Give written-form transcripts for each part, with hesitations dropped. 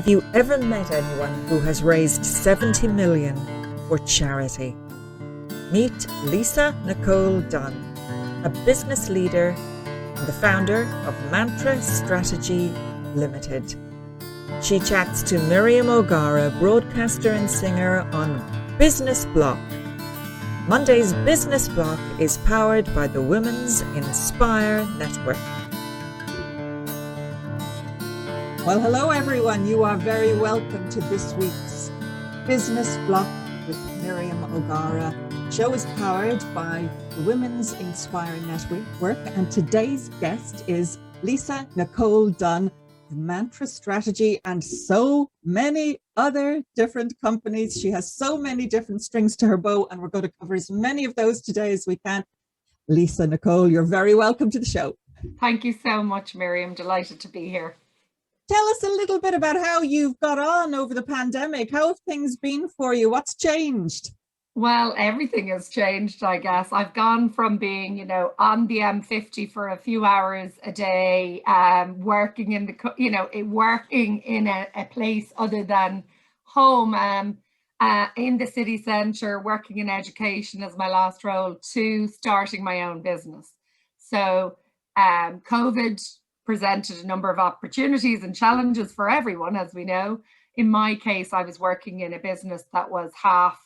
Have you ever met anyone who has raised 70 million for charity? Meet Lisa-Nicole Dunne, a business leader and the founder of MANTRA Strategy Ltd. She chats to Miriam O'Gara, broadcaster and singer, on Business Block. Monday's Business Block is powered by the Women's Inspire Network. Well, hello everyone. You are very welcome to this week's Business Block with Miriam O'Gara. The show is powered by the Women's Inspire Network, and today's guest is Lisa-Nicole Dunne, MANTRA Strategy, and so many other different companies. She has so many different strings to her bow, and we're going to cover as many of those today as we can. Lisa-Nicole, you're very welcome to the show. Thank you so much, Miriam. Delighted to be here. Tell us a little bit about how you've got on over the pandemic. How have things been for you? What's changed? Well, everything has changed, I guess. I've gone from being, on the M50 for a few hours a day, working in a place other than home, in the city centre, working in education as my last role, to starting my own business. So COVID presented a number of opportunities and challenges for everyone, as we know. In my case, I was working in a business that was half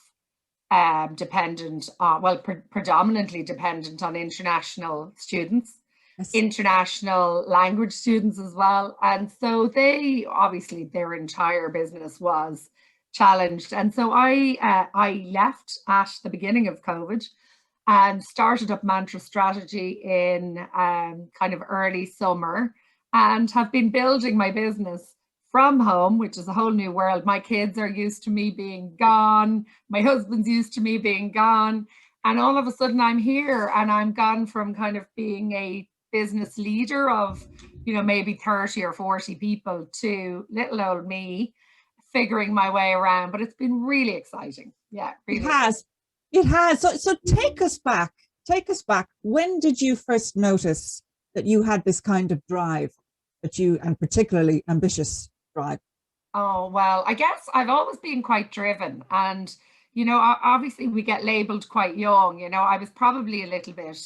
predominantly dependent on international students, yes, international language students as well. And so their entire business was challenged. And so I left at the beginning of COVID and started up MANTRA Strategy in kind of early summer, and have been building my business from home, which is a whole new world. My kids are used to me being gone. My husband's used to me being gone. And all of a sudden I'm here, and I'm gone from kind of being a business leader of, maybe 30 or 40 people to little old me figuring my way around. But it's been really exciting. Yeah, really. It has. So take us back. When did you first notice that you had this kind of drive, and particularly ambitious drive? Oh, well, I guess I've always been quite driven, and, obviously we get labeled quite young. I was probably a little bit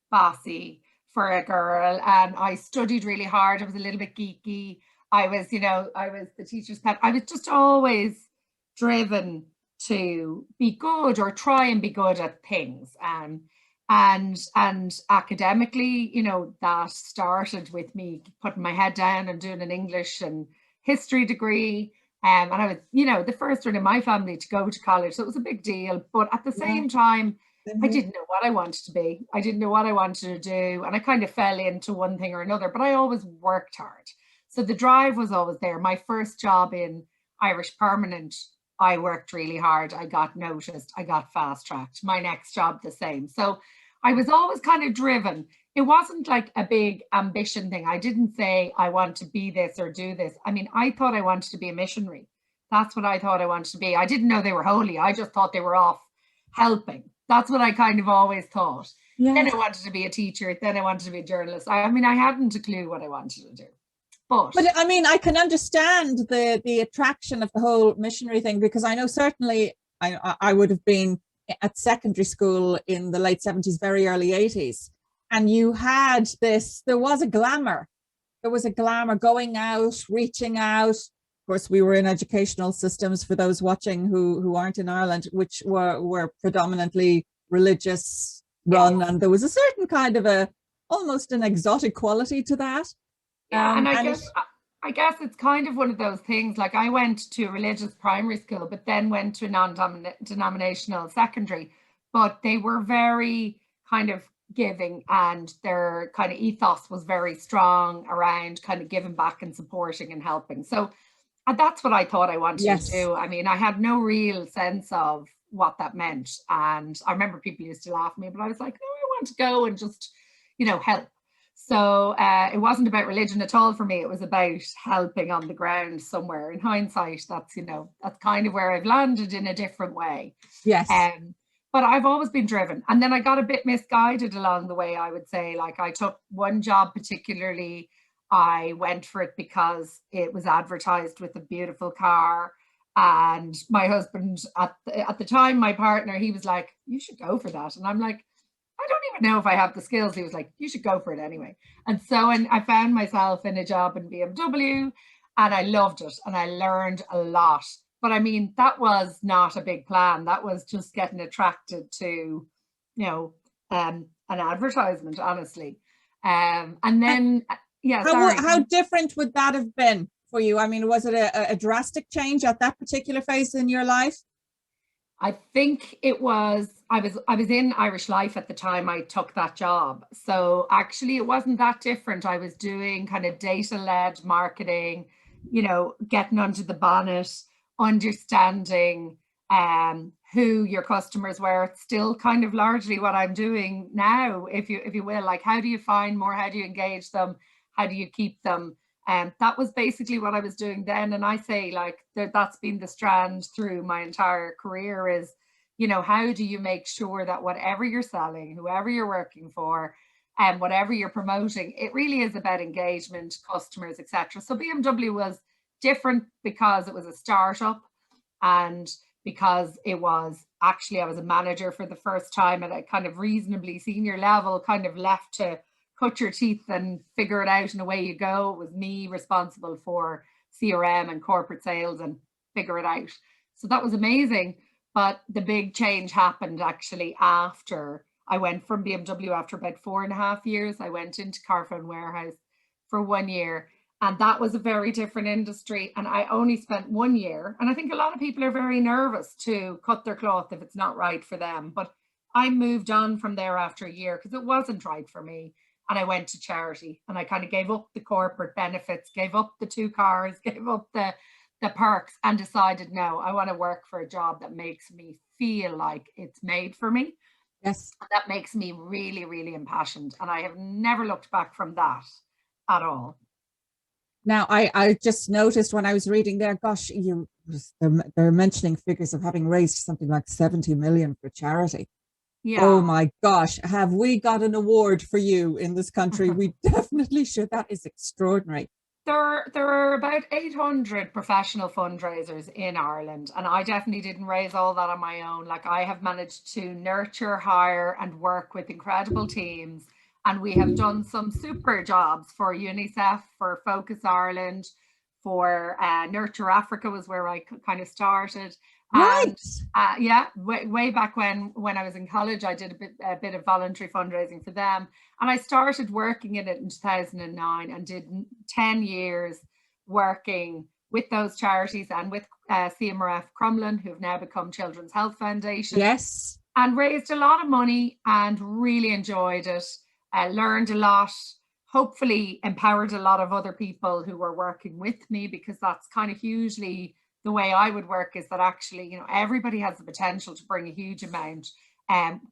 bossy for a girl, and I studied really hard. I was a little bit geeky. I was the teacher's pet. I was just always driven to be good or try and be good at things. And academically, that started with me putting my head down and doing an English and history degree. And I was, the first one in my family to go to college. So it was a big deal. But at the same time, I didn't know what I wanted to be. I didn't know what I wanted to do. And I kind of fell into one thing or another, but I always worked hard. So the drive was always there. My first job in Irish Permanent, I worked really hard. I got noticed. I got fast tracked. My next job, the same. So I was always kind of driven. It wasn't like a big ambition thing. I didn't say I want to be this or do this. I mean, I thought I wanted to be a missionary. That's what I thought I wanted to be. I didn't know they were holy. I just thought they were off helping. That's what I kind of always thought. Yes. Then I wanted to be a teacher. Then I wanted to be a journalist. I hadn't a clue what I wanted to do. But I mean, I can understand the attraction of the whole missionary thing, because I know certainly I would have been at secondary school in the late 70s, very early 80s. And you had there was a glamour. There was a glamour going out, reaching out. Of course, we were in educational systems, for those watching who aren't in Ireland, which were predominantly religious run. Yeah. And there was a certain kind of almost an exotic quality to that. Yeah, and I guess it's kind of one of those things. Like, I went to a religious primary school, but then went to a non-denominational secondary. But they were very kind of giving, and their kind of ethos was very strong around kind of giving back and supporting and helping. So that's what I thought I wanted to do. I mean, I had no real sense of what that meant. And I remember people used to laugh at me, but I was like, no, I want to go and just, help. So it wasn't about religion at all for me. It was about helping on the ground somewhere. In hindsight, that's kind of where I've landed in a different way. Yes. But I've always been driven. And then I got a bit misguided along the way, I would say. Like, I took one job particularly I went for it because it was advertised with a beautiful car. And my husband at the time, my partner, he was like, you should go for that. And I'm like, I don't even know if I have the skills. He was like, you should go for it anyway. And so I found myself in a job in BMW, and I loved it, and I learned a lot. But I mean, that was not a big plan. That was just getting attracted to, you know, an advertisement, honestly. And then, yeah, sorry. How different would that have been for you? I mean, was it a drastic change at that particular phase in your life? I think it was, I was in Irish Life at the time I took that job. So actually it wasn't that different. I was doing kind of data-led marketing, you know, getting under the bonnet, understanding who your customers were. It's still kind of largely what I'm doing now, if you will. Like, how do you find more? How do you engage them? How do you keep them? That was basically what I was doing then. And I say, like, that's been the strand through my entire career is, you know, how do you make sure that whatever you're selling, whoever you're working for, and whatever you're promoting, it really is about engagement, customers, etc. So BMW was different because it was a startup, and because it was actually, I was a manager for the first time at a kind of reasonably senior level, kind of left to cut your teeth and figure it out, and away you go. It was me responsible for CRM and corporate sales and figure it out. So that was amazing. But the big change happened actually after I went from BMW. After about 4.5 years, I went into Carphone Warehouse for 1 year. And that was a very different industry. And I only spent 1 year. And I think a lot of people are very nervous to cut their cloth if it's not right for them. But I moved on from there after a year because it wasn't right for me. And I went to charity, and I kind of gave up the corporate benefits, gave up the 2 cars, gave up the perks, and decided, no, I want to work for a job that makes me feel like it's made for me. Yes. That makes me really, really impassioned. And I have never looked back from that at all. Now, I just noticed when I was reading there, gosh, they're mentioning figures of having raised something like 70 million for charity. Yeah. Oh my gosh, have we got an award for you in this country? We definitely should. That is extraordinary. There are about 800 professional fundraisers in Ireland, and I definitely didn't raise all that on my own. Like, I have managed to nurture, hire, and work with incredible teams, and we have done some super jobs for UNICEF, for Focus Ireland, for Nurture Africa was where I kind of started. Right. And yeah, way back when I was in college, I did a bit of voluntary fundraising for them. And I started working in it in 2009 and did 10 years working with those charities and with CMRF Crumlin, who have now become Children's Health Foundation. Yes. And raised a lot of money and really enjoyed it. Learned a lot, hopefully empowered a lot of other people who were working with me, because that's kind of hugely the way I would work, is that actually, you know, everybody has the potential to bring a huge amount,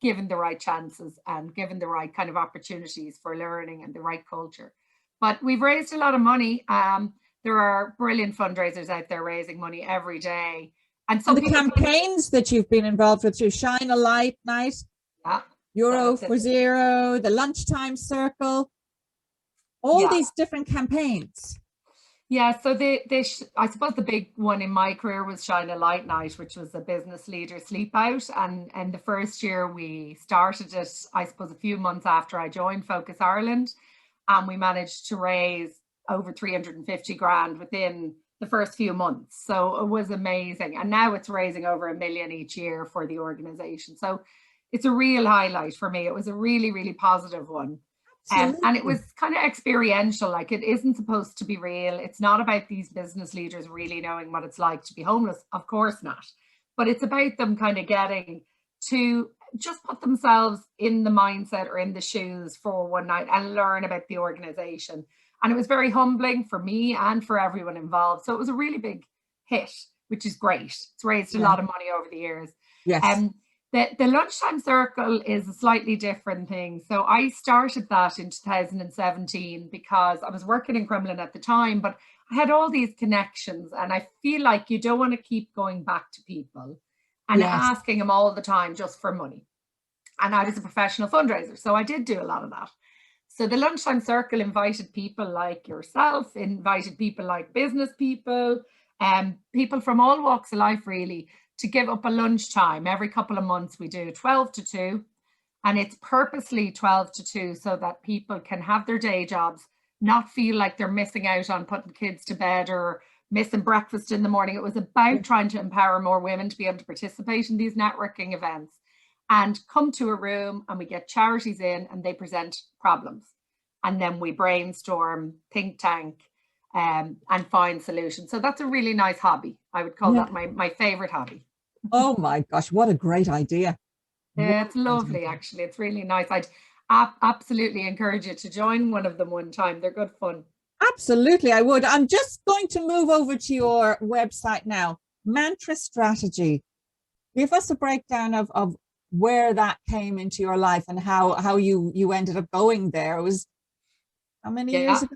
given the right chances and given the right kind of opportunities for learning and the right culture. But we've raised a lot of money. There are brilliant fundraisers out there raising money every day. And so the campaigns that you've been involved with, through Shine a Light Night, yeah, Euro for Zero, the Lunchtime Circle, all these different campaigns. Yeah, so I suppose the big one in my career was Shine a Light Night, which was a business leader sleep out. And the first year we started it, I suppose, a few months after I joined Focus Ireland, and we managed to raise over 350 grand within the first few months. So it was amazing. And now it's raising over $1 million each year for the organization. So it's a real highlight for me. It was a really, really positive one. And it was kind of experiential. Like, it isn't supposed to be real. It's not about these business leaders really knowing what it's like to be homeless. Of course not. But it's about them kind of getting to just put themselves in the mindset or in the shoes for one night and learn about the organization. And it was very humbling for me and for everyone involved. So it was a really big hit, which is great. It's raised a lot of money over the years. Yes. The Lunchtime Circle is a slightly different thing. So I started that in 2017 because I was working in Crumlin at the time, but I had all these connections, and I feel like you don't want to keep going back to people and asking them all the time just for money. And I was a professional fundraiser, so I did do a lot of that. So the lunchtime circle invited people like yourself, invited people like business people, people from all walks of life really, to give up a lunchtime. Every couple of months we do 12 to 2, and it's purposely 12 to 2 so that people can have their day jobs, not feel like they're missing out on putting kids to bed or missing breakfast in the morning. It was about trying to empower more women to be able to participate in these networking events and come to a room, and we get charities in and they present problems. And then we brainstorm, think tank, and find solutions. So that's a really nice hobby. I would call that my favorite hobby. Oh my gosh, what a great idea. Yeah, it's lovely, actually. It's really nice. I'd absolutely encourage you to join one of them one time. They're good fun. Absolutely, I would. I'm just going to move over to your website now. Mantra Strategy. Give us a breakdown of where that came into your life and how you ended up going there. It was how many years ago?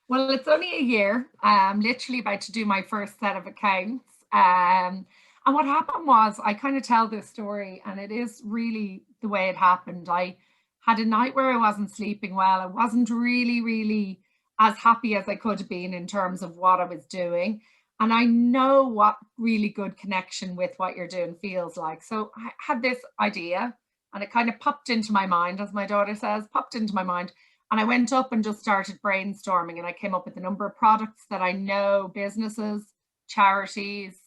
Well, it's only a year. Literally about to do my first set of accounts. And what happened was, I kind of tell this story, and it is really the way it happened. I had a night where I wasn't sleeping well. I wasn't really as happy as I could have been in terms of what I was doing. And I know what really good connection with what you're doing feels like. So I had this idea, and it kind of popped into my mind, as my daughter says, popped into my mind. And I went up and just started brainstorming, and I came up with a number of products that I know businesses, charities,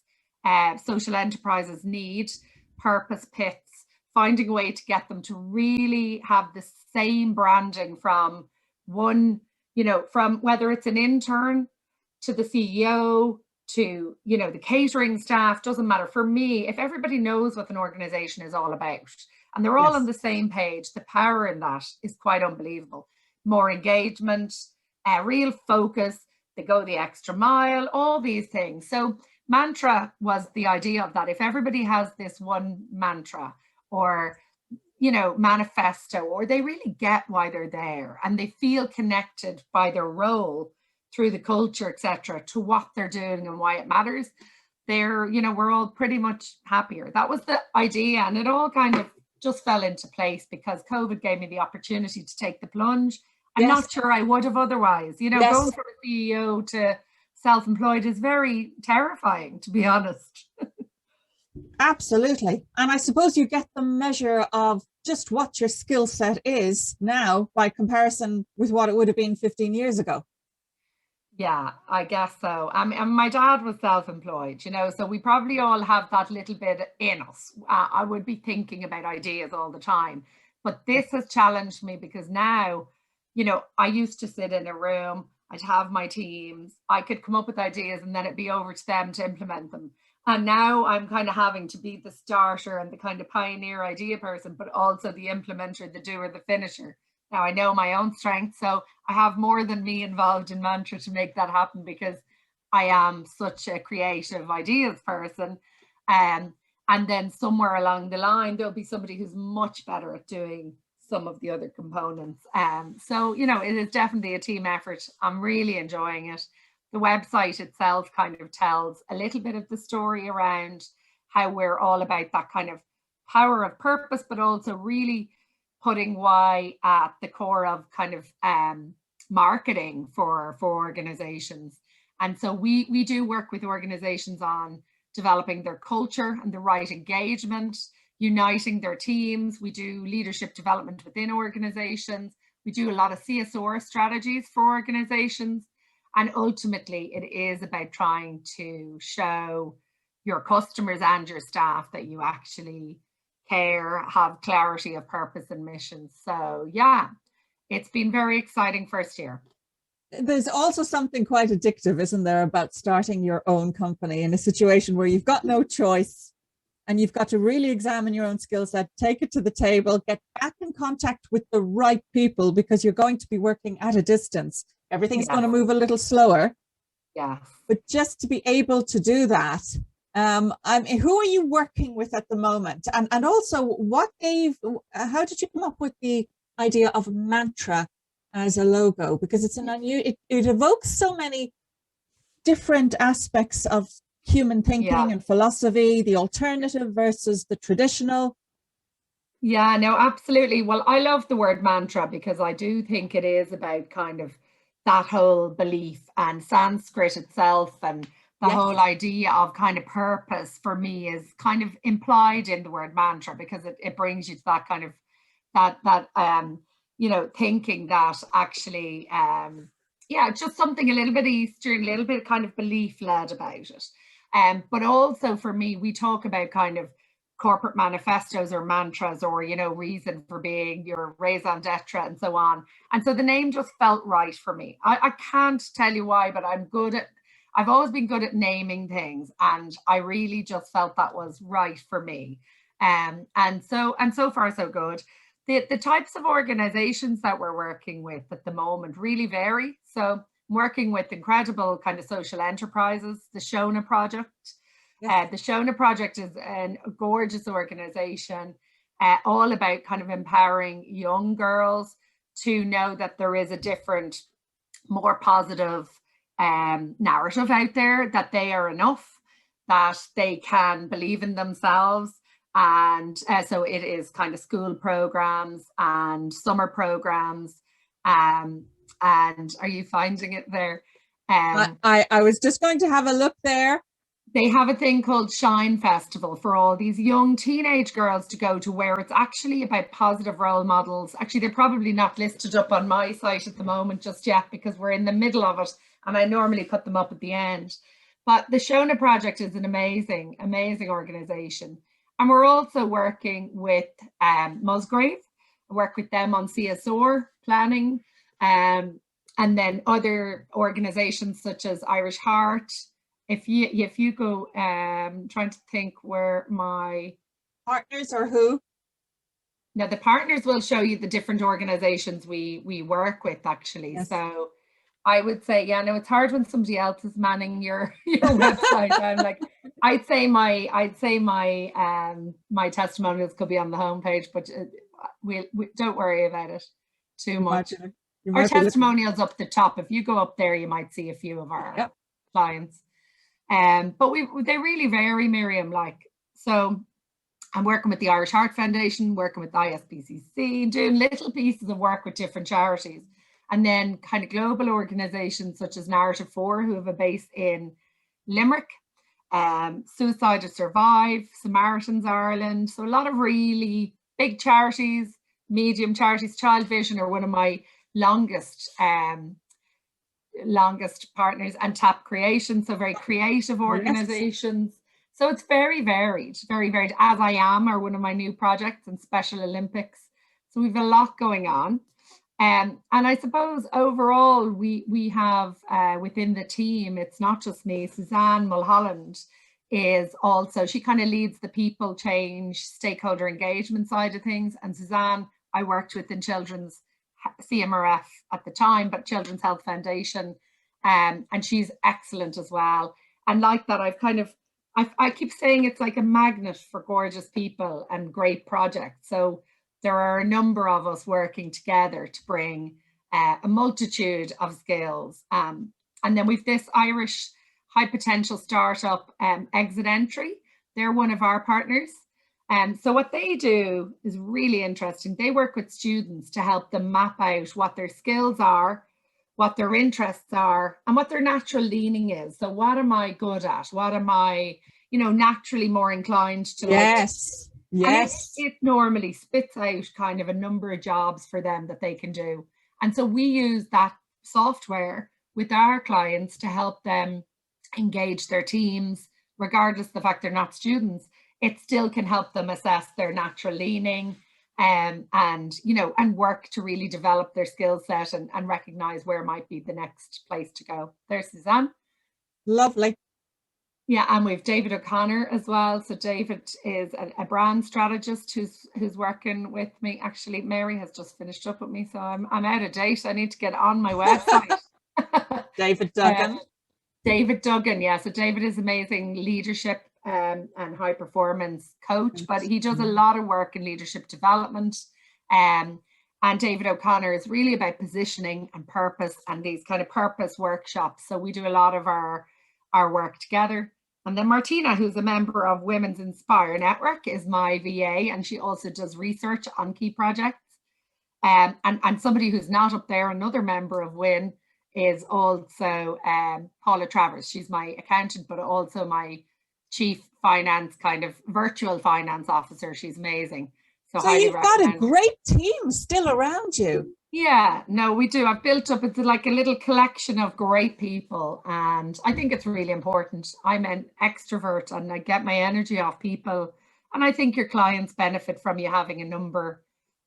social enterprises need, purpose pits, finding a way to get them to really have the same branding from one, from whether it's an intern to the CEO to, the catering staff, doesn't matter. For me, if everybody knows what an organization is all about and they're all on the same page, the power in that is quite unbelievable. More engagement, real focus, they go the extra mile, all these things. So mantra was the idea of that. If everybody has this one mantra or, manifesto, or they really get why they're there and they feel connected by their role through the culture, etc., to what they're doing and why it matters, we're all pretty much happier. That was the idea, and it all kind of just fell into place because COVID gave me the opportunity to take the plunge. I'm not sure I would have otherwise. Going from a CEO to self-employed is very terrifying, to be honest. Absolutely. And I suppose you get the measure of just what your skill set is now by comparison with what it would have been 15 years ago. Yeah, I guess so. And my dad was self-employed, so we probably all have that little bit in us. I would be thinking about ideas all the time, but this has challenged me because now, I used to sit in a room, I'd have my teams, I could come up with ideas and then it'd be over to them to implement them. And now I'm kind of having to be the starter and the kind of pioneer idea person, but also the implementer, the doer, the finisher. Now I know my own strengths, so I have more than me involved in Mantra to make that happen because I am such a creative ideas person. And then somewhere along the line, there'll be somebody who's much better at doing some of the other components. So, it is definitely a team effort. I'm really enjoying it. The website itself kind of tells a little bit of the story around how we're all about that kind of power of purpose, but also really putting why at the core of kind of marketing for organizations. And so we do work with organizations on developing their culture and the right engagement, uniting their teams. We do leadership development within organizations. We do a lot of CSR strategies for organizations. And ultimately, it is about trying to show your customers and your staff that you actually care, have clarity of purpose and mission. So yeah, it's been very exciting first year. There's also something quite addictive, isn't there, about starting your own company in a situation where you've got no choice and you've got to really examine your own skill set, take it to the table, get back in contact with the right people because you're going to be working at a distance. Everything's going to move a little slower. Yeah. But just to be able to do that, who are you working with at the moment? And also how did you come up with the idea of mantra as a logo? Because it's it evokes so many different aspects of human thinking and philosophy, the alternative versus the traditional. Yeah, no, absolutely. Well, I love the word mantra because I do think it is about kind of that whole belief, and Sanskrit itself and the whole Yes. idea of kind of purpose for me is kind of implied in the word mantra, because it brings you to that kind of thinking that actually yeah, just something a little bit Eastern, a little bit kind of belief led about it. But also for me, we talk about kind of corporate manifestos or mantras, or reason for being, your raison d'etre and so on. And so the name just felt right for me. I can't tell you why, but I've always been good at naming things, and I really just felt that was right for me. And so far so good. The types of organizations that we're working with at the moment really vary. So I'm working with incredible kind of social enterprises, the Shona Project. Yes. The Shona Project is a gorgeous organization, all about kind of empowering young girls to know that there is a different, more positive narrative out there, that they are enough, that they can believe in themselves. And so it is kind of school programs and summer programs. And are you finding it there? I was just going to have a look there. They have a thing called Shine Festival for all these young teenage girls to go to, where it's actually about positive role models. Actually, they're probably not listed up on my site at the moment just yet, because we're in the middle of it and I normally put them up at the end. But the Shona Project is an amazing, amazing organization. And we're also working with Musgrave. I work with them on CSR planning, and then other organizations such as Irish Heart. If you go, trying to think where my Partners or who? now, the partners will show you the different organizations we work with, actually. Yes. So I would say, yeah, no, it's hard when somebody else is manning your website. I'm like, I'd say my testimonials could be on the homepage, but we don't worry about it too much. Our testimonials up the top. If you go up there, you might see a few of our clients. But they really vary, Miriam. Like, so I'm working with the Irish Heart Foundation, working with ISPCC, doing little pieces of work with different charities. And then kind of global organizations such as Narrative 4, who have a base in Limerick, Suicide to Survive, Samaritans Ireland. So a lot of really big charities, medium charities. Child Vision are one of my longest partners, and Tap Creation, so very creative organizations. Yes. So it's very varied, As I Am are one of my new projects, and Special Olympics. So we've a lot going on. And I suppose overall we have within the team, it's not just me. Suzanne Mulholland is also, she kind of leads the people change, stakeholder engagement side of things. And Suzanne, I worked with in Children's CMRF at the time, but Children's Health Foundation, and she's excellent as well. And like that, I keep saying it's like a magnet for gorgeous people and great projects. So there are a number of us working together to bring a multitude of skills. And then we've this Irish high potential startup, Exit Entry. They're one of our partners. So what they do is really interesting. They work with students to help them map out what their skills are, what their interests are, and what their natural leaning is. So what am I good at? What am I, naturally more inclined to like? Yes. Yes. It normally spits out kind of a number of jobs for them that they can do. And so we use that software with our clients to help them engage their teams, regardless of the fact they're not students. It still can help them assess their natural leaning, and work to really develop their skill set and recognize where might be the next place to go. There's Suzanne. Lovely. Yeah, and we've David O'Connor as well. So David is a brand strategist who's working with me. Actually, Mary has just finished up with me, so I'm out of date. I need to get on my website. David Duggan. David Duggan, yeah. So David is amazing leadership and high performance coach, but he does a lot of work in leadership development. And David O'Connor is really about positioning and purpose and these kind of purpose workshops. So we do a lot of our work together. And then Martina, who's a member of Women's Inspire Network, is my VA, and she also does research on key projects. And somebody who's not up there, another member of WIN, is also Paula Travers. She's my accountant, but also my chief finance, kind of virtual finance officer. She's amazing. So you've got a great team still around you. Yeah, no, we do. I've built up, it's like a little collection of great people, and I think it's really important. I'm an extrovert and I get my energy off people, and I think your clients benefit from you having a number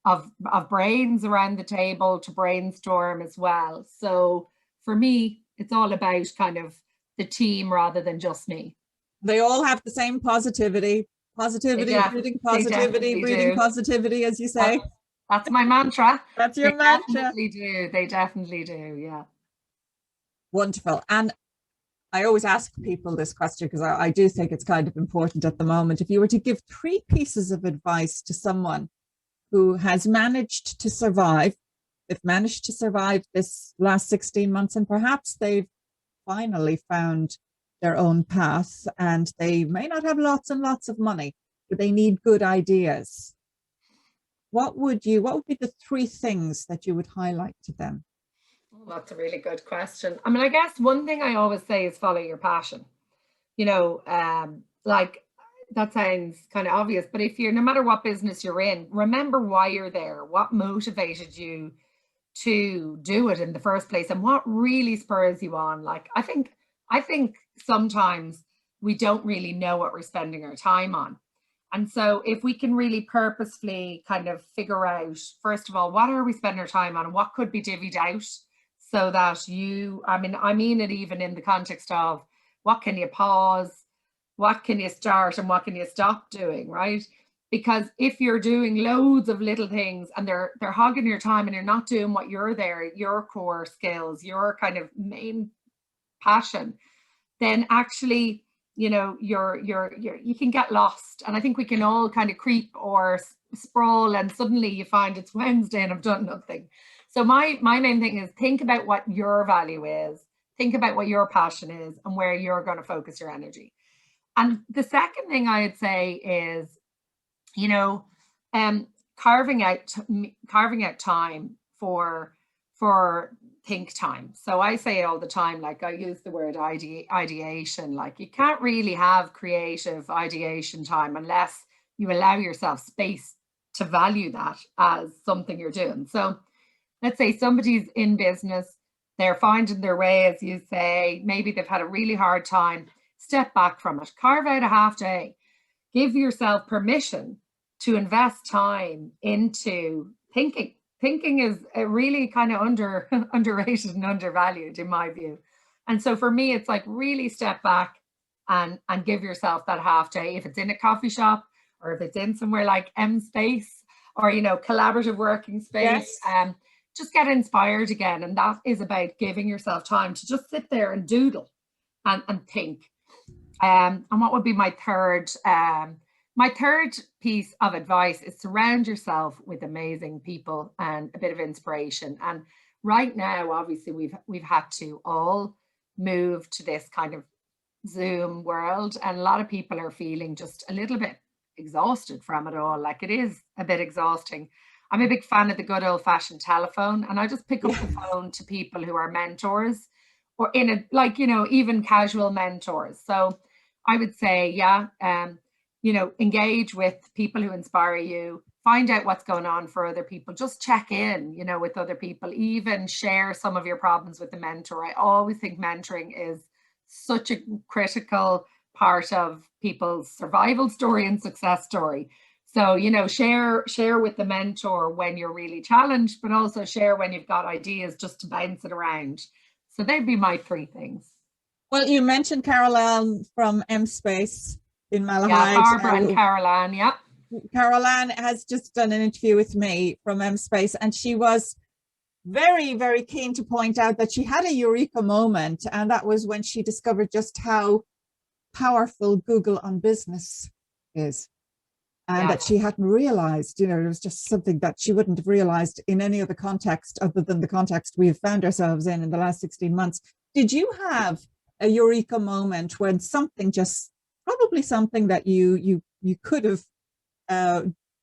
of brains around the table to brainstorm as well. So for me, it's all about kind of the team rather than just me. They all have the same positivity, breathing positivity, breathing positivity, as you say. That's my mantra. That's your mantra. They definitely do. Yeah. Wonderful. And I always ask people this question because I do think it's kind of important at the moment. If you were to give 3 pieces of advice to someone who has managed to survive, they've managed to survive this last 16 months, and perhaps they've finally found their own path, and they may not have lots and lots of money, but they need good ideas. What would be the 3 things that you would highlight to them? Oh, that's a really good question. I mean, I guess one thing I always say is follow your passion. You know, like that sounds kind of obvious, but if you're, no matter what business you're in, remember why you're there, what motivated you to do it in the first place, and what really spurs you on. Like, I think sometimes we don't really know what we're spending our time on. And so if we can really purposefully kind of figure out, first of all, what are we spending our time on and what could be divvied out, so that I mean it even in the context of what can you pause, what can you start, and what can you stop doing, right? Because if you're doing loads of little things and they're hogging your time and you're not doing what your core skills, your kind of main passion, then actually, you know, you can get lost. And I think we can all kind of creep or sprawl, and suddenly you find it's Wednesday and I've done nothing. So my main thing is think about what your value is, think about what your passion is, and where you're going to focus your energy. And the second thing I'd say is, you know, carving out time for think time. So I say all the time, like I use the word ideation, like you can't really have creative ideation time unless you allow yourself space to value that as something you're doing. So let's say somebody's in business, they're finding their way, as you say, maybe they've had a really hard time. Step back from it, carve out a half day, give yourself permission to invest time into thinking. Thinking is really kind of underrated and undervalued in my view. And so for me, it's like really step back and give yourself that half day. If it's in a coffee shop or if it's in somewhere like M Space or, you know, collaborative working space, yes. Just get inspired again. And that is about giving yourself time to just sit there and doodle and think. And what would be my third? My third piece of advice is surround yourself with amazing people and a bit of inspiration. And right now, obviously, we've had to all move to this kind of Zoom world, and a lot of people are feeling just a little bit exhausted from it all. Like, it is a bit exhausting. I'm a big fan of the good old-fashioned telephone, and I just pick up the phone to people who are mentors, or in a, like, you know, even casual mentors. So I would say, yeah, you know, engage with people who inspire you, find out what's going on for other people, just check in, you know, with other people, even share some of your problems with the mentor. I always think mentoring is such a critical part of people's survival story and success story. So, you know, share with the mentor when you're really challenged, but also share when you've got ideas just to bounce it around. So they'd be my 3 things. Well, you mentioned Caroline from M Space in Malahide. Yeah, Barbara and Caroline, yeah. Caroline has just done an interview with me from M Space, and she was very, very keen to point out that she had a eureka moment, and that was when she discovered just how powerful Google on Business is. And that she hadn't realized, you know, it was just something that she wouldn't have realized in any other context other than the context we have found ourselves in the last 16 months. Did you have a eureka moment when something just, probably something that you could have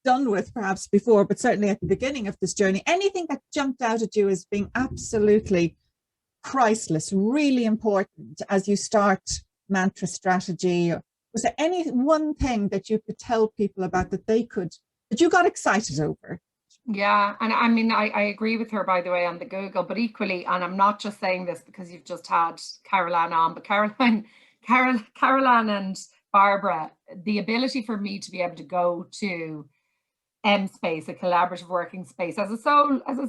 done with perhaps before, but certainly at the beginning of this journey, anything that jumped out at you as being absolutely priceless, really important as you start Mantra Strategy? Was there any one thing that you could tell people about that you got excited over? Yeah, and I mean, I agree with her, by the way, on the Google, but equally, and I'm not just saying this because you've just had Caroline on, but Caroline and Barbara, the ability for me to be able to go to M Space, a collaborative working space, as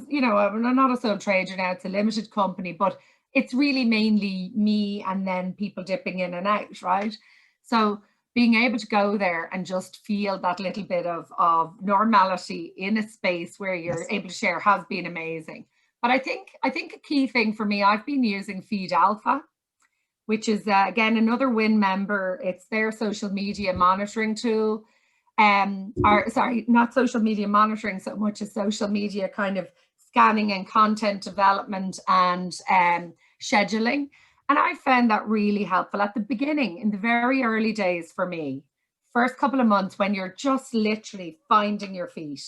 you know, I'm not a sole trader now, it's a limited company, but it's really mainly me and then people dipping in and out, right? So being able to go there and just feel that little bit of normality in a space where you're able to share has been amazing. But I think a key thing for me, I've been using Feed Alpha, which is again another WIN member. It's their social media monitoring tool. Or sorry, not social media monitoring so much as social media kind of scanning and content development and scheduling. And I found that really helpful at the beginning, in the very early days for me, first couple of months when you're just literally finding your feet.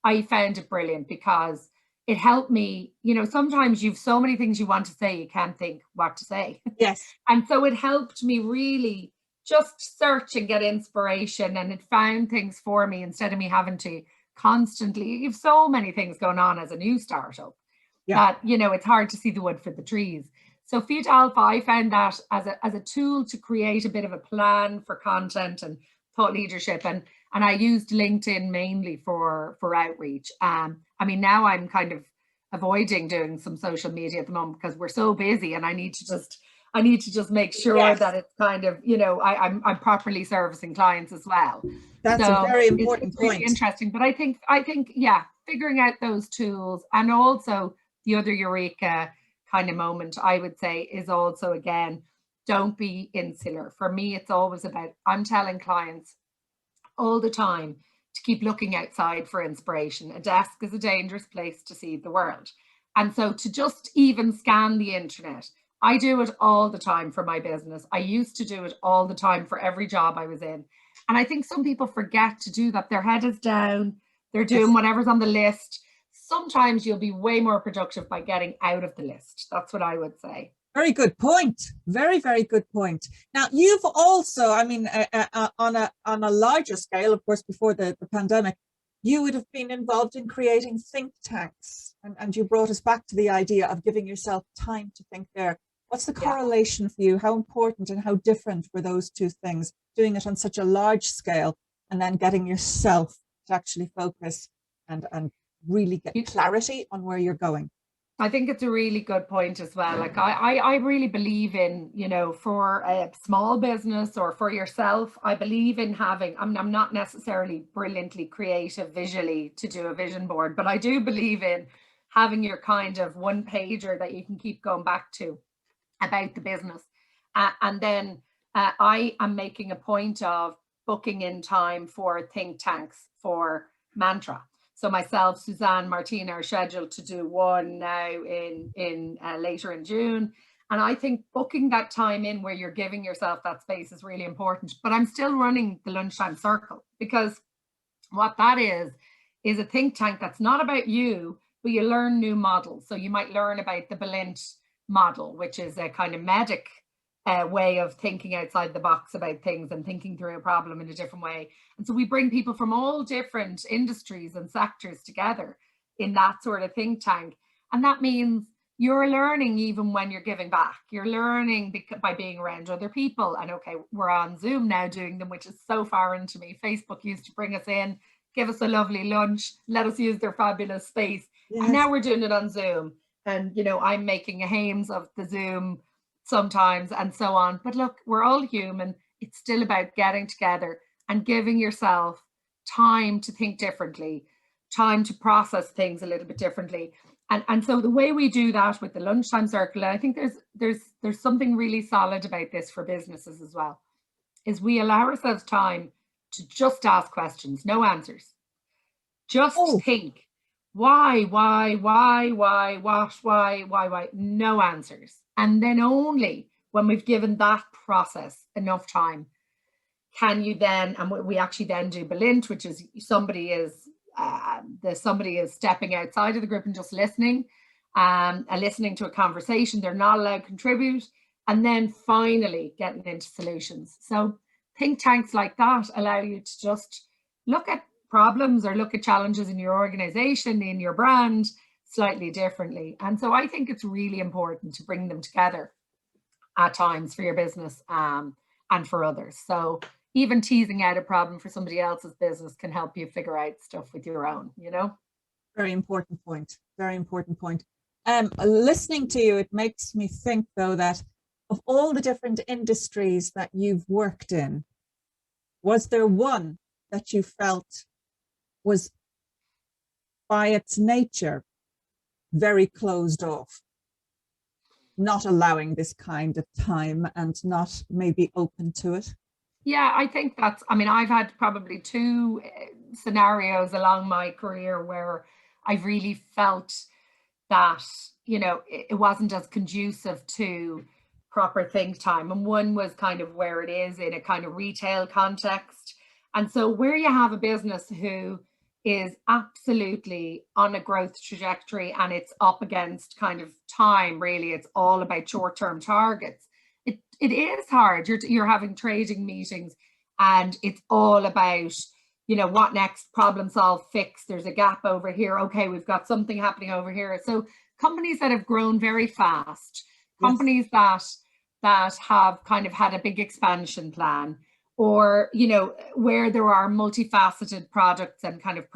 I found it brilliant because it helped me, you know, sometimes you've so many things you want to say, you can't think what to say. Yes. And so it helped me really just search and get inspiration, and it found things for me instead of me having to constantly, you have so many things going on as a new startup that, you know, it's hard to see the wood for the trees. So Feed Alpha, I found that as a tool to create a bit of a plan for content and thought leadership, and I used LinkedIn mainly for outreach. I mean, now I'm kind of avoiding doing some social media at the moment because we're so busy, and I need to just make sure that it's kind of, you know, I'm properly servicing clients as well. That's a very important it's really interesting. But I think, yeah, figuring out those tools, and also the other eureka kind of moment I would say is also, again, don't be insular. For me, it's always about, I'm telling clients all the time to keep looking outside for inspiration. A desk is a dangerous place to see the world. And so to just even scan the internet, I do it all the time for my business. I used to do it all the time for every job I was in. And I think some people forget to do that. Their head is down, they're doing whatever's on the list. Sometimes you'll be way more productive by getting out of the list. That's what I would say. Very good point. Very, very good point. Now, you've also, I mean, on a larger scale, of course, before the pandemic, you would have been involved in creating think tanks. And you brought us back to the idea of giving yourself time to think there. What's the correlation for you? How important and how different were those two things? Doing it on such a large scale and then getting yourself to actually focus and really get clarity on where you're going. I think it's a really good point as well. Like I really believe in, you know, for a small business or for yourself, I believe in having, I'm not necessarily brilliantly creative visually to do a vision board, but I do believe in having your kind of one pager that you can keep going back to about the business. And then I am making a point of booking in time for think tanks for Mantra. So myself, Suzanne, Martina are scheduled to do one now in later in June. And I think booking that time in where you're giving yourself that space is really important. But I'm still running the lunchtime circle, because what that is a think tank that's not about you, but you learn new models. So you might learn about the Balint model, which is a kind of medic way of thinking outside the box about things and thinking through a problem in a different way. And so we bring people from all different industries and sectors together in that sort of think tank. And that means you're learning even when you're giving back. You're learning by being around other people. And okay, we're on Zoom now doing them, which is so foreign to me. Facebook used to bring us in, give us a lovely lunch, let us use their fabulous space. Yes. And now we're doing it on Zoom. And, you know, I'm making a hames of the Zoom sometimes and so on. But look, we're all human. It's still about getting together and giving yourself time to think differently, time to process things a little bit differently. And so the way we do that with the lunchtime circle, and I think there's something really solid about this for businesses as well, is we allow ourselves time to just ask questions, no answers. Just think. Why, what, why, no answers. And then only when we've given that process enough time, can you then, and we actually then do Belint, which is somebody is stepping outside of the group and just listening, and listening to a conversation. They're not allowed to contribute, and then finally getting into solutions. So think tanks like that allow you to just look at problems or look at challenges in your organization, in your brand, slightly differently. And so I think it's really important to bring them together at times for your business and for others. So even teasing out a problem for somebody else's business can help you figure out stuff with your own, you know? Very important point. Very important point. Listening to you, it makes me think, though, that of all the different industries that you've worked in, was there one that you felt was, by its nature, very closed off, not allowing this kind of time and not maybe open to it? Yeah, I think that's, I mean, I've had probably two scenarios along my career where I've really felt that, you know, it wasn't as conducive to proper think time. And one was kind of where it is in a kind of retail context. And so where you have a business who is absolutely on a growth trajectory and it's up against kind of time, really, it's all about short-term targets. It is hard. You're having trading meetings and it's all about, you know, what next, problem solve, fix, there's a gap over here. Okay, we've got something happening over here. So companies that have grown very fast, companies yes, that have kind of had a big expansion plan, or, you know, where there are multifaceted products and kind of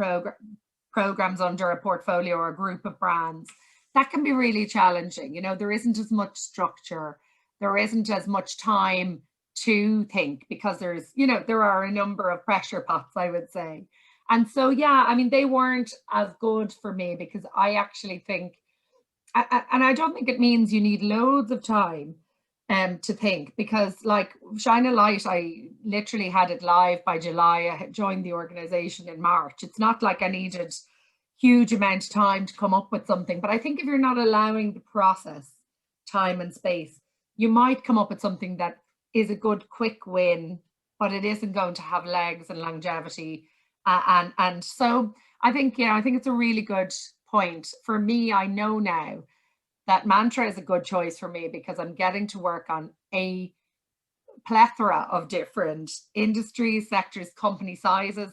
programs under a portfolio or a group of brands, that can be really challenging. You know, there isn't as much structure. There isn't as much time to think because there's, you know, there are a number of pressure pots, I would say. And so, yeah, I mean, they weren't as good for me because I actually think, and I don't think it means you need loads of time to think, because like Shine a Light, I literally had it live by July. I had joined the organization in March. It's not like I needed huge amount of time to come up with something, but I think if you're not allowing the process time and space, you might come up with something that is a good quick win, but it isn't going to have legs and longevity. And so I think, you know, I think it's a really good point. For me, I know now that Mantra is a good choice for me because I'm getting to work on a plethora of different industries, sectors, company sizes,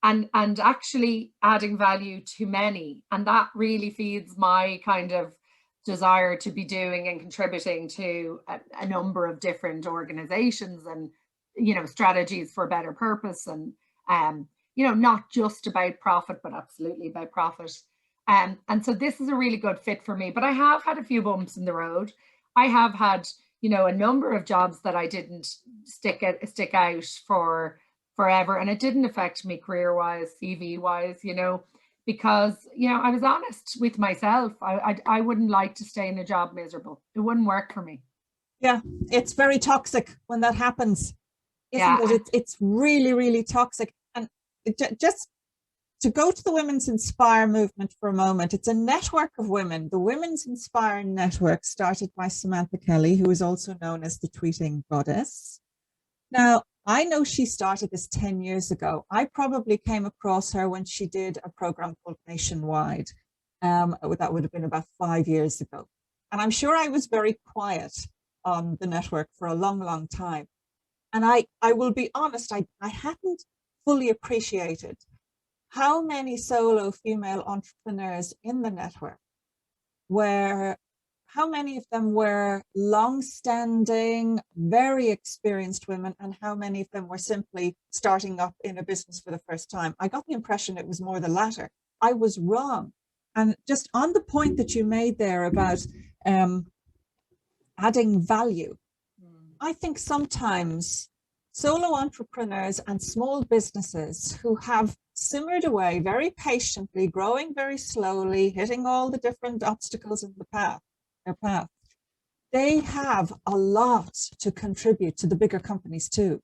and actually adding value to many. And that really feeds my kind of desire to be doing and contributing to a number of different organizations and, you know, strategies for a better purpose, and you know, not just about profit, but absolutely about profit. And so this is a really good fit for me. But I have had a few bumps in the road. I have had, you know, a number of jobs that I didn't stick out for forever, and it didn't affect me career-wise, CV-wise, you know, because, you know, I was honest with myself. I wouldn't like to stay in a job miserable. It wouldn't work for me. Yeah, it's very toxic when that happens, isn't yeah. it? It's really, really toxic. And just to go to the Women's Inspire movement for a moment, it's a network of women. The Women's Inspire Network, started by Samantha Kelly, who is also known as the Tweeting Goddess. Now, I know she started this 10 years ago. I probably came across her when she did a program called Nationwide. That would have been about 5 years ago. And I'm sure I was very quiet on the network for a long, long time. And I will be honest, I hadn't fully appreciated how many solo female entrepreneurs in the network were, how many of them were long-standing, very experienced women, and how many of them were simply starting up in a business for the first time. I got the impression it was more the latter. I was wrong. And just on the point that you made there about adding value, I think sometimes solo entrepreneurs and small businesses who have simmered away very patiently, growing very slowly, hitting all the different obstacles in their path, they have a lot to contribute to the bigger companies too.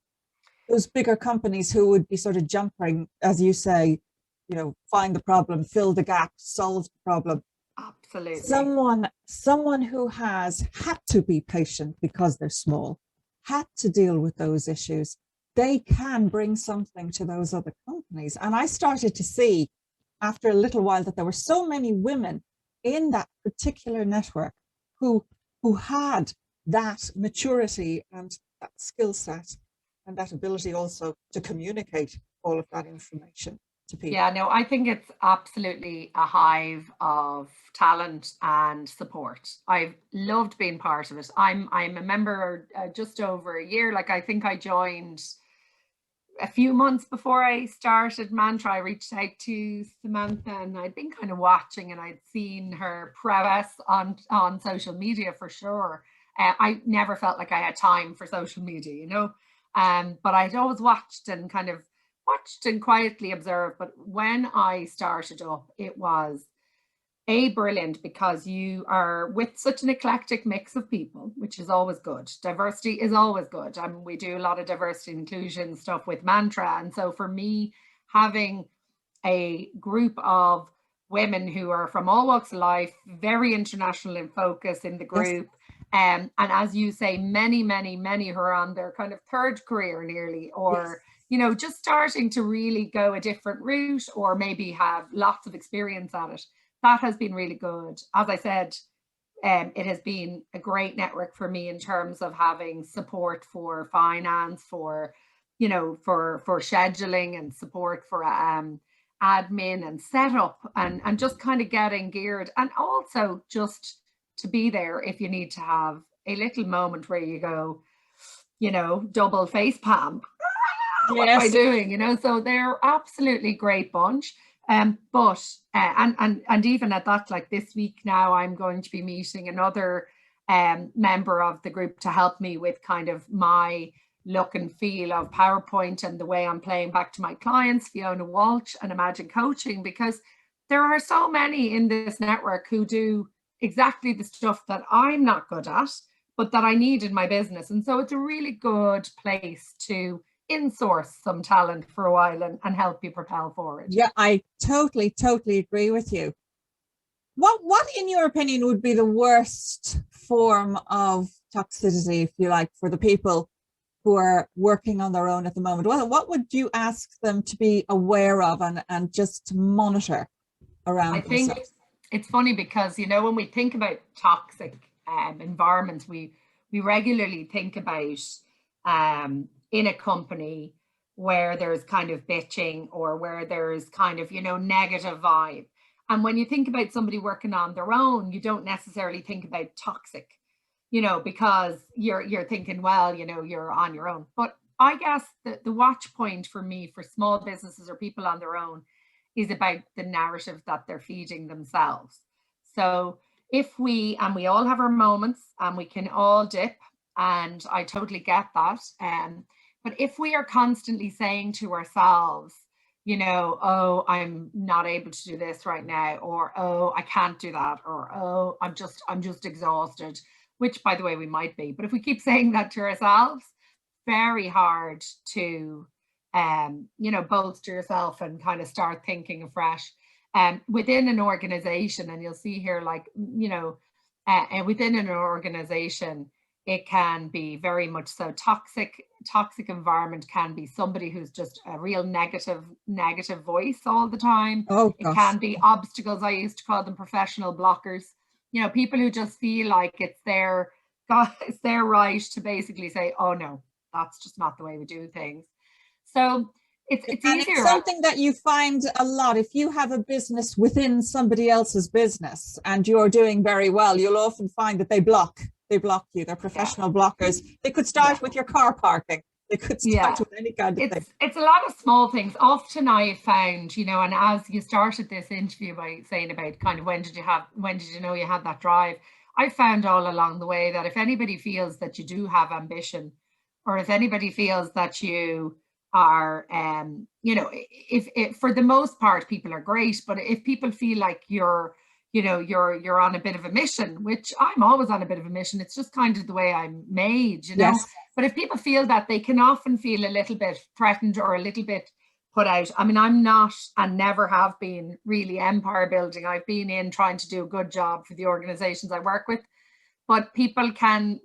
Those bigger companies who would be sort of jumping, as you say, you know, find the problem, fill the gap, solve the problem. Absolutely. Someone who has had to be patient because they're small, had to deal with those issues, they can bring something to those other companies. And I started to see after a little while that there were so many women in that particular network who had that maturity and that skill set and that ability also to communicate all of that information to people. Yeah, no, I think it's absolutely a hive of talent and support. I've loved being part of it. I'm a member just over a year. Like, I think I joined a few months before I started Mantra. I reached out to Samantha, and I'd been kind of watching, and I'd seen her prowess on social media for sure. I never felt like I had time for social media, you know, but I'd always watched and quietly observed. But when I started up, it was brilliant, because you are with such an eclectic mix of people, which is always good. Diversity is always good. I mean, we do a lot of diversity and inclusion stuff with Mantra. And so for me, having a group of women who are from all walks of life, very international in focus in the group. Yes. And as you say, many who are on their kind of third career nearly, or, yes, you know, just starting to really go a different route, or maybe have lots of experience at it. That has been really good. As I said, it has been a great network for me in terms of having support for finance, for, you know, for scheduling, and support for admin and setup, and just kind of getting geared, and also just to be there if you need to have a little moment where you go, you know, double face palm. Yes. What am I doing? You know, so they're absolutely great bunch. But even at that, like this week now, I'm going to be meeting another member of the group to help me with kind of my look and feel of PowerPoint and the way I'm playing back to my clients, Fiona Walsh and Imagine Coaching, because there are so many in this network who do exactly the stuff that I'm not good at, but that I need in my business. And so it's a really good place to insource some talent for a while and help you propel forward. Yeah, I totally agree with you. What in your opinion would be the worst form of toxicity, if you like, for the people who are working on their own at the moment? Well, what would you ask them to be aware of and just monitor around themselves? I think it's funny because, you know, when we think about toxic environments, we regularly think about in a company where there's kind of bitching, or where there's kind of, you know, negative vibe. And when you think about somebody working on their own, you don't necessarily think about toxic, you know, because you're thinking, well, you know, you're on your own. But I guess the watch point for me for small businesses or people on their own is about the narrative that they're feeding themselves. So if we all have our moments, and we can all dip, and I totally get that. But if we are constantly saying to ourselves, you know, oh, I'm not able to do this right now, or oh, I can't do that, or oh, I'm just exhausted, which by the way we might be, but if we keep saying that to ourselves, very hard to you know, bolster yourself and kind of start thinking afresh. Within an organization, and you'll see here, like, you know, within an organization, it can be very much so toxic environment can be somebody who's just a real negative voice all the time. Oh, it can be obstacles. I used to call them professional blockers. You know, people who just feel like it's their right to basically say, oh no, that's just not the way we do things. So it's easier. It's something that you find a lot. If you have a business within somebody else's business and you're doing very well, you'll often find that they block you. They're professional blockers. They could start with your car parking. They could start with any kind of thing. It's a lot of small things. Often I found, you know, and as you started this interview by saying about kind of when did you know you had that drive, I found all along the way that if anybody feels that you do have ambition, or if anybody feels that you are, you know, if for the most part people are great, but if people feel like you're on a bit of a mission, which I'm always on a bit of a mission, it's just kind of the way I'm made, you know. Yes. But if people feel that, they can often feel a little bit threatened or a little bit put out. I mean, I'm not and never have been really empire building. I've been in trying to do a good job for the organizations I work with, but people can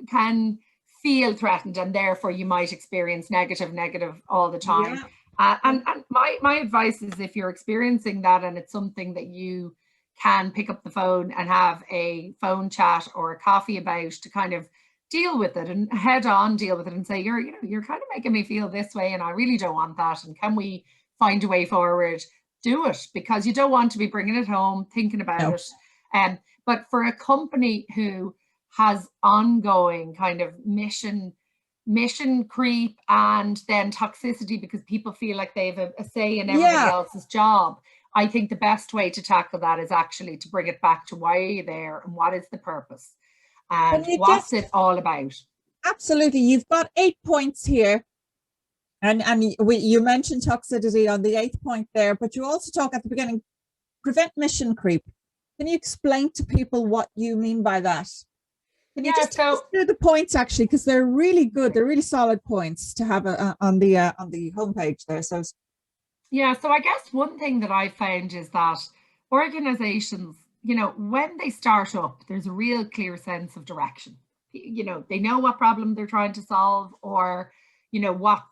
feel threatened, and therefore you might experience negative all the time. Yeah. And my advice is, if you're experiencing that and it's something that you can pick up the phone and have a phone chat or a coffee about, to kind of deal with it and head on deal with it and say, you're kind of making me feel this way and I really don't want that, and can we find a way forward? Do it, because you don't want to be bringing it home thinking about it. But for a company who has ongoing kind of mission creep and then toxicity because people feel like they have a say in everybody else's job, I think the best way to tackle that is actually to bring it back to why are you there and what is the purpose and what's it all about. Absolutely. You've got 8 points here. And you mentioned toxicity on the 8th point there, but you also talk at the beginning, prevent mission creep. Can you explain to people what you mean by that? Can you just take us through the points, actually, because they're really good. They're really solid points to have on the homepage there. So yeah, so I guess one thing that I found is that organizations, you know, when they start up, there's a real clear sense of direction. You know, they know what problem they're trying to solve, or you know what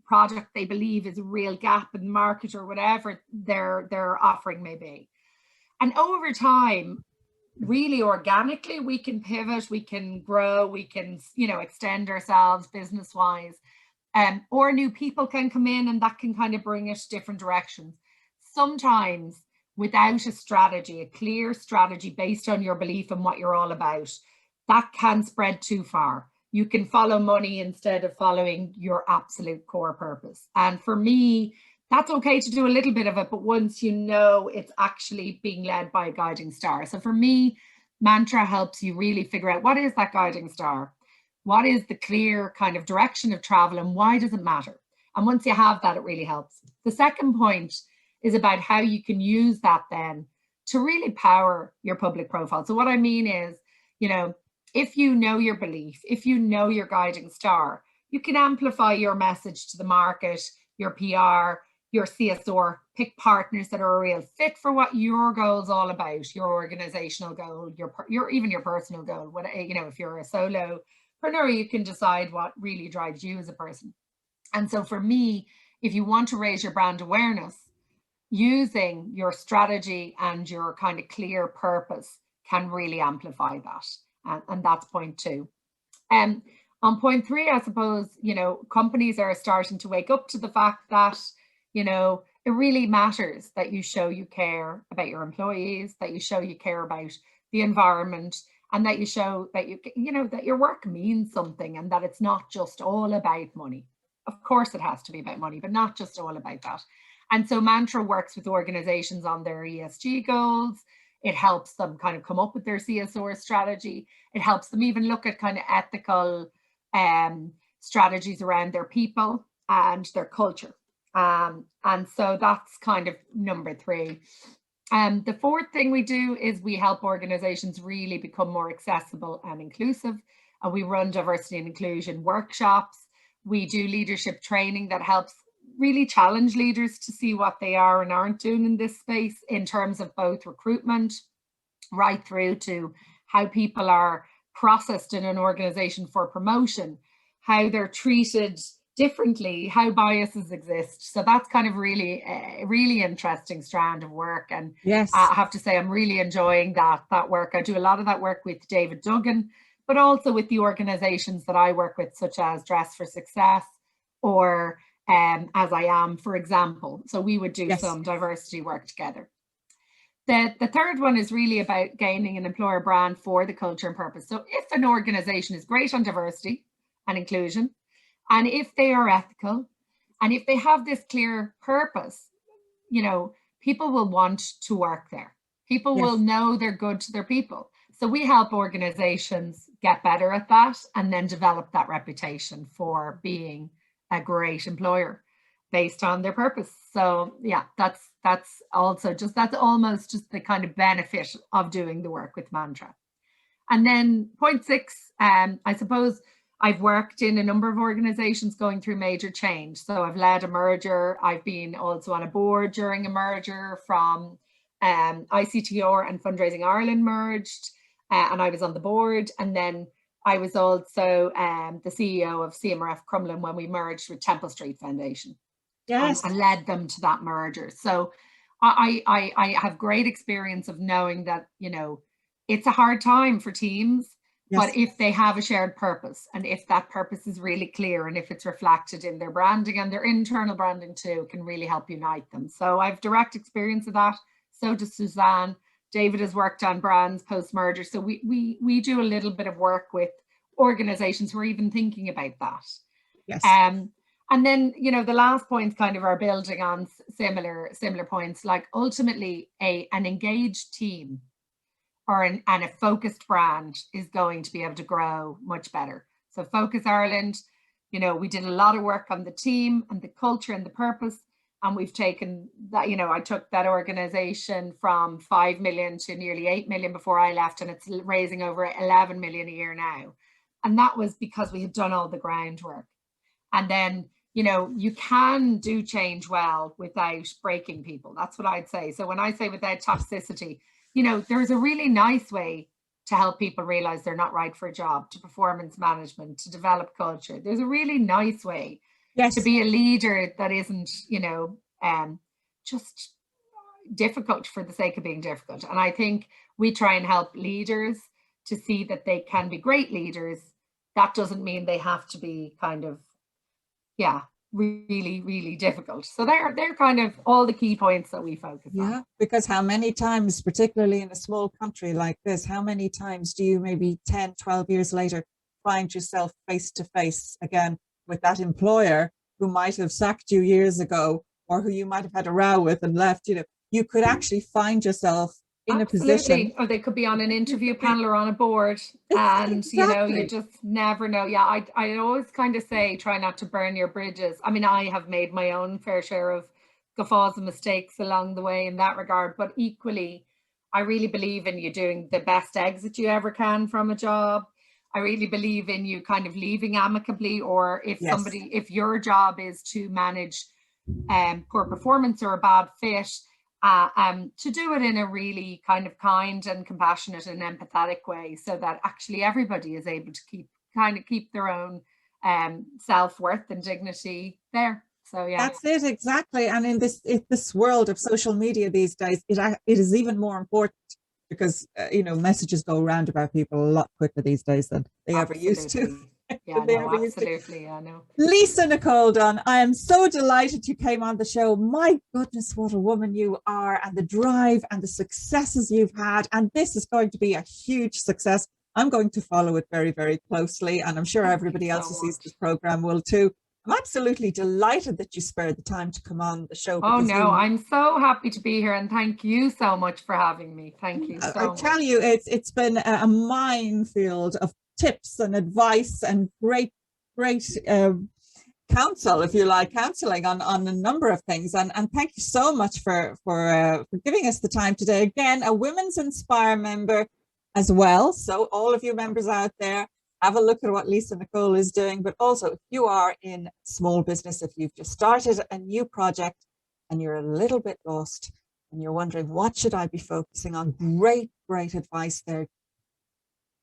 product they believe is a real gap in the market, or whatever their offering may be. And over time, really organically, we can pivot, we can grow, we can, you know, extend ourselves business wise, or new people can come in and that can kind of bring us different directions. Sometimes without a strategy, a clear strategy based on your belief and what you're all about, that can spread too far. You can follow money instead of following your absolute core purpose. And for me, that's okay to do a little bit of it, but once you know it's actually being led by a guiding star. So for me, Mantra helps you really figure out what is that guiding star? What is the clear kind of direction of travel, and why does it matter? And once you have that, it really helps. The second point is about how you can use that then to really power your public profile. So what I mean is, you know, if you know your belief, if you know your guiding star, you can amplify your message to the market, your PR, your CSR, pick partners that are a real fit for what your goal is all about, your organizational goal, your even your personal goal. What, you know, if you're a solopreneur, you can decide what really drives you as a person. And so for me, if you want to raise your brand awareness, using your strategy and your kind of clear purpose can really amplify that. And that's point 2. On point 3, I suppose, you know, companies are starting to wake up to the fact that, you know, it really matters that you show you care about your employees, that you show you care about the environment, and that you show that you know, that your work means something and that it's not just all about money. Of course, it has to be about money, but not just all about that. And so Mantra works with organizations on their ESG goals. It helps them kind of come up with their CSR strategy. It helps them even look at kind of ethical strategies around their people and their culture. And so that's kind of number 3. The 4th thing we do is we help organizations really become more accessible and inclusive. And we run diversity and inclusion workshops. We do leadership training that helps really challenge leaders to see what they are and aren't doing in this space, in terms of both recruitment right through to how people are processed in an organization for promotion, how they're treated differently, how biases exist. So that's kind of really a really interesting strand of work. And yes, I have to say I'm really enjoying that work. I do a lot of that work with David Duggan, but also with the organizations that I work with, such as Dress for Success or As I Am, for example. So we would do some diversity work together. The 3rd one is really about gaining an employer brand for the culture and purpose. So if an organization is great on diversity and inclusion, and if they are ethical, and if they have this clear purpose, you know, people will want to work there. People will know they're good to their people. So we help organizations get better at that and then develop that reputation for being a great employer based on their purpose. So yeah, that's almost just the kind of benefit of doing the work with Mantra. And then point 6, I suppose I've worked in a number of organizations going through major change. So I've led a merger. I've been also on a board during a merger from ICTR and Fundraising Ireland merged, and I was on the board. And then I was also the CEO of CMRF Crumlin when we merged with Temple Street Foundation. Yes. And led them to that merger. So I have great experience of knowing that, you know, it's a hard time for teams. Yes. But if they have a shared purpose, and if that purpose is really clear, and if it's reflected in their branding and their internal branding too, it can really help unite them. So I've direct experience of that. So does Suzanne. David has worked on brands post-merger. So we do a little bit of work with organizations who are even thinking about that. Yes. And then, you know, the last points kind of are building on similar points, like ultimately an engaged team and a focused brand is going to be able to grow much better. So Focus Ireland, you know, we did a lot of work on the team and the culture and the purpose. And we've taken that, you know, I took that organization from 5 million to nearly 8 million before I left, and it's raising over 11 million a year now. And that was because we had done all the groundwork. And then, you know, you can do change well without breaking people. That's what I'd say. So when I say without toxicity, you know, there's a really nice way to help people realize they're not right for a job, to performance management, to develop culture. There's a really nice way to be a leader that isn't, you know, just difficult for the sake of being difficult. And I think we try and help leaders to see that they can be great leaders. That doesn't mean they have to be kind of, yeah, really, really difficult. So they're kind of all the key points that we focus on. Yeah, because how many times, particularly in a small country like this, how many times do you maybe 10, 12 years later find yourself face to face again with that employer who might have sacked you years ago, or who you might have had a row with and left? You know, you could actually find yourself in a position. Or they could be on an interview panel or on a board, and you know, you just never know. Yeah, I always kind of say try not to burn your bridges. I mean, I have made my own fair share of guffaws and mistakes along the way in that regard, but equally I really believe in you doing the best exit you ever can from a job. I really believe in you kind of leaving amicably, or if somebody, if your job is to manage poor performance or a bad fit, to do it in a really kind of kind and compassionate and empathetic way, so that actually everybody is able to keep their own self-worth and dignity there. So yeah, that's it, exactly. And in this world of social media these days, it is even more important, because you know, messages go around about people a lot quicker these days than they ever used to. Yeah, no, absolutely. Yeah, no. Lisa-Nicole Dunne, I am so delighted you came on the show. My goodness, what a woman you are, and the drive and the successes you've had. And this is going to be a huge success. I'm going to follow it very, very closely, and I'm sure everybody else who sees this program will too. I'm absolutely delighted that you spared the time to come on the show. Oh no, I'm so happy to be here, and thank you so much for having me. Thank you so much. I tell you, it's been a minefield of tips and advice and great counsel, if you like, counseling on a number of things. And thank you so much for giving us the time today. Again, a Women's Inspire member as well. So all of you members out there, have a look at what Lisa-Nicole is doing. But also, if you are in small business, if you've just started a new project and you're a little bit lost and you're wondering, what should I be focusing on? Great advice there.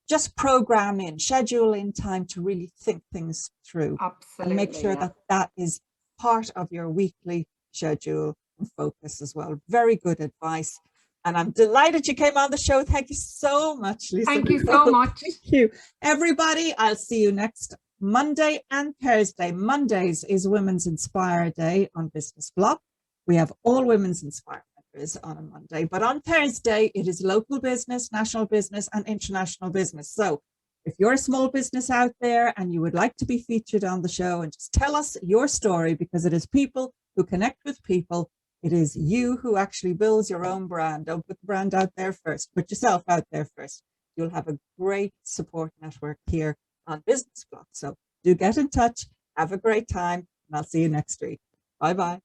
Just program in, schedule in time to really think things through. Absolutely, and make sure that is part of your weekly schedule and focus as well. Very good advice. And I'm delighted you came on the show. Thank you so much, Lisa. Thank you so much. Thank you. Everybody, I'll see you next Monday and Thursday. Mondays is Women's Inspire Day on Business Block. We have all Women's Inspire members on a Monday. But on Thursday, it is local business, national business, and international business. So if you're a small business out there and you would like to be featured on the show, and just tell us your story, because it is people who connect with people. It is you who actually builds your own brand. Don't put the brand out there first. Put yourself out there first. You'll have a great support network here on Business Block. So do get in touch. Have a great time. And I'll see you next week. Bye-bye.